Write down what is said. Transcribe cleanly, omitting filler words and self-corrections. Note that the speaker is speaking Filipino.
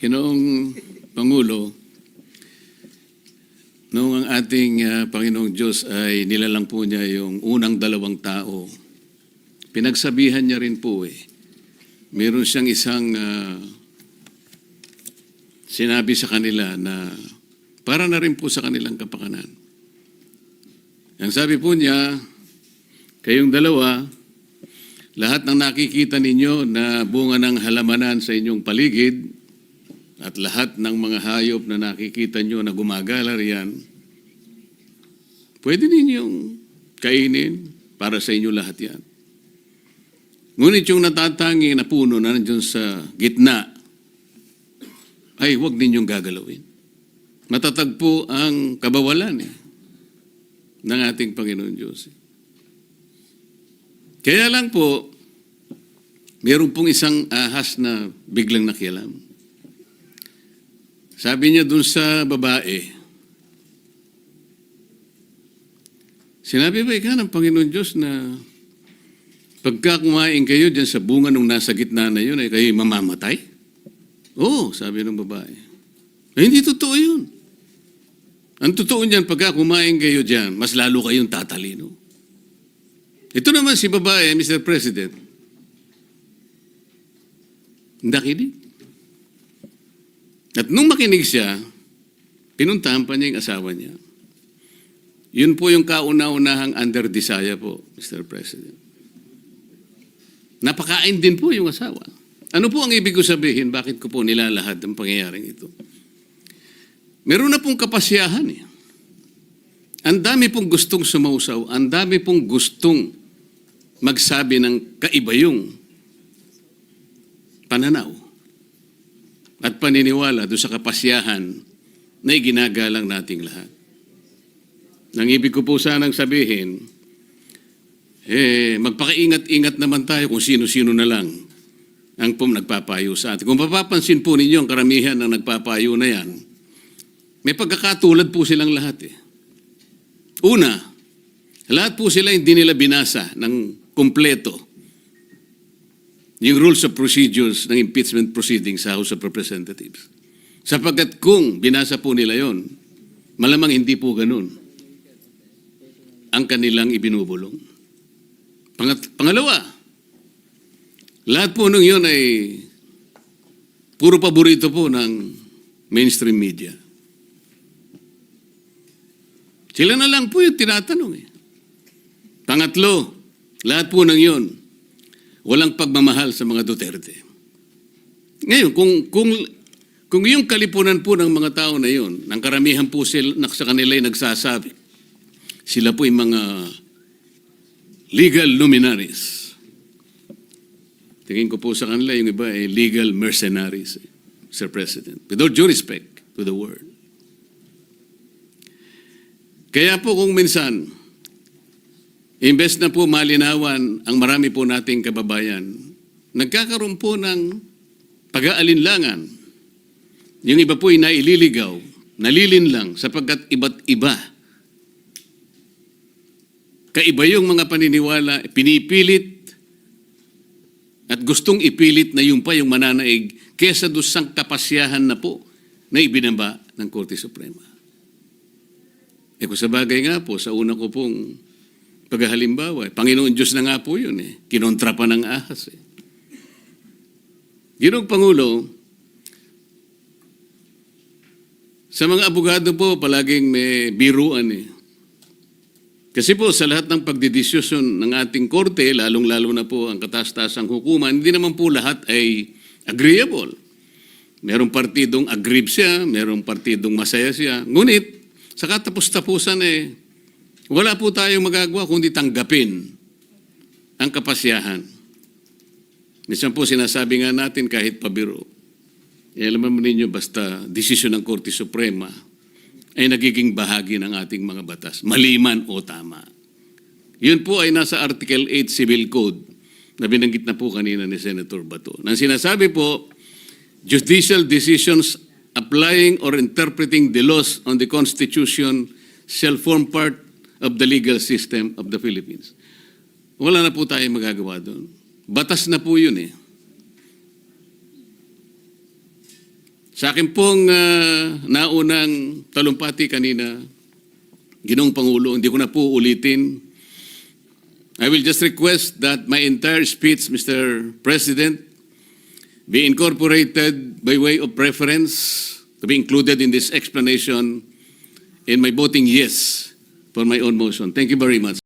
Ginoong Pangulo, noong ang ating Panginoong Diyos ay nilalang po niya yung unang dalawang tao, pinagsabihan niya rin po meron siyang isang sinabi sa kanila na para na rin po sa kanilang kapakanan. Ang sabi po niya, kayong dalawa, lahat ng nakikita ninyo na bunga ng halamanan sa inyong paligid at lahat ng mga hayop na nakikita nyo na gumagala riyan, pwede ninyong kainin para sa inyo lahat yan. Ngunit yung natatangi na puno na nandiyon sa gitna, ay huwag ninyong gagalawin. Matatagpo ang kabawalan ng ating Panginoon Diyos. Kaya lang po, meron pong isang ahas na biglang nakialam. Sabi niya dun sa babae, sinabi ba ikaw ng Panginoon Diyos na pagka kumain kayo dyan sa bunga nung nasa gitna na yun, ay kayo mamamatay? Oo, sabi ng babae. Ay, hindi totoo yun. Ang totoo niyan, pagka kumain kayo dyan, mas lalo kayong tatalino. Ito naman si babae, Mr. President, nakinig. At nung makinig siya, pinuntahan pa niya yung asawa niya. Yun po yung kauna-unahang under desire po, Mr. President. Napakain din po yung asawa. Ano po ang ibig ko sabihin? Bakit ko po nilalahad ang pangyayaring ito? Meron na pong kapasyahan Ang dami pong gustong sumausaw, ang dami pong gustong magsabi ng kaibayong pananaw at paniniwala doon sa kapasyahan na iginagalang nating lahat. Nang ibig ko po sanang sabihin, magpakaingat-ingat naman tayo kung sino-sino na lang ang nagpapayo sa atin. Kung mapapansin po ninyo ang karamihan ng nagpapayo na yan, may pagkakatulad po silang lahat Una, lahat po sila hindi nila binasa ng kumpleto yung rules of procedures ng impeachment proceedings sa House of Representatives. Sapagkat kung binasa po nila yon, malamang hindi po ganun ang kanilang ibinubulong. Pangalawa, lahat po nung yun ay puro paborito po ng mainstream media. Sila na lang po yung tinatanong Pangatlo, lahat po ng yun, walang pagmamahal sa mga Duterte. Ngayon, kung yung kalipunan po ng mga tao na yun, ng karamihan po sila, sa kanila ay nagsasabi, sila po yung mga legal luminaries. Tingin ko po sa kanila, yung iba ay legal mercenaries, Sir President. With all due respect to the word. Kaya po kung minsan, imbes na po malinawan ang marami po nating kababayan, nagkakaroon po ng pag-aalinlangan. Yung iba po ay naililigaw, nalilinlang sapagkat iba't iba. Kaiba yung mga paniniwala, pinipilit at gustong ipilit na yung pa yung mananaig kesa dusang kapasyahan na po na ibinaba ng Korte Suprema. Kung sa bagay nga po, sa una ko pong paghalimbawa, Panginoon Diyos na nga po yun Kinontra pa ng ahas Ginoong Pangulo, sa mga abogado po, palaging may biruan Kasi po, sa lahat ng pagdidiskusyon ng ating korte, lalong-lalo na po ang kataas-taasang hukuman, hindi naman po lahat ay agreeable. Merong partidong aggrieved siya, merong partidong masaya siya. Ngunit, sa katapos-tapusan wala po tayong magagawa kundi tanggapin ang kapasyahan. Minsan po sinasabi nga natin kahit pabiro, alam mo ninyo basta desisyon ng Korte Suprema ay nagiging bahagi ng ating mga batas, mali man o tama. Yun po ay nasa Article 8 Civil Code na binanggit na po kanina ni Senator Bato. Nang sinasabi po, judicial decisions applying or interpreting the laws on the Constitution shall form part of the legal system of the Philippines. Wala na po tayong magagawa doon. Batas na po yun Sa akin pong naunang talumpati kanina, Ginoong Pangulo, hindi ko na po ulitin. I will just request that my entire speech, Mr. President, be incorporated by way of preference to be included in this explanation in my voting yes for my own motion. Thank you very much.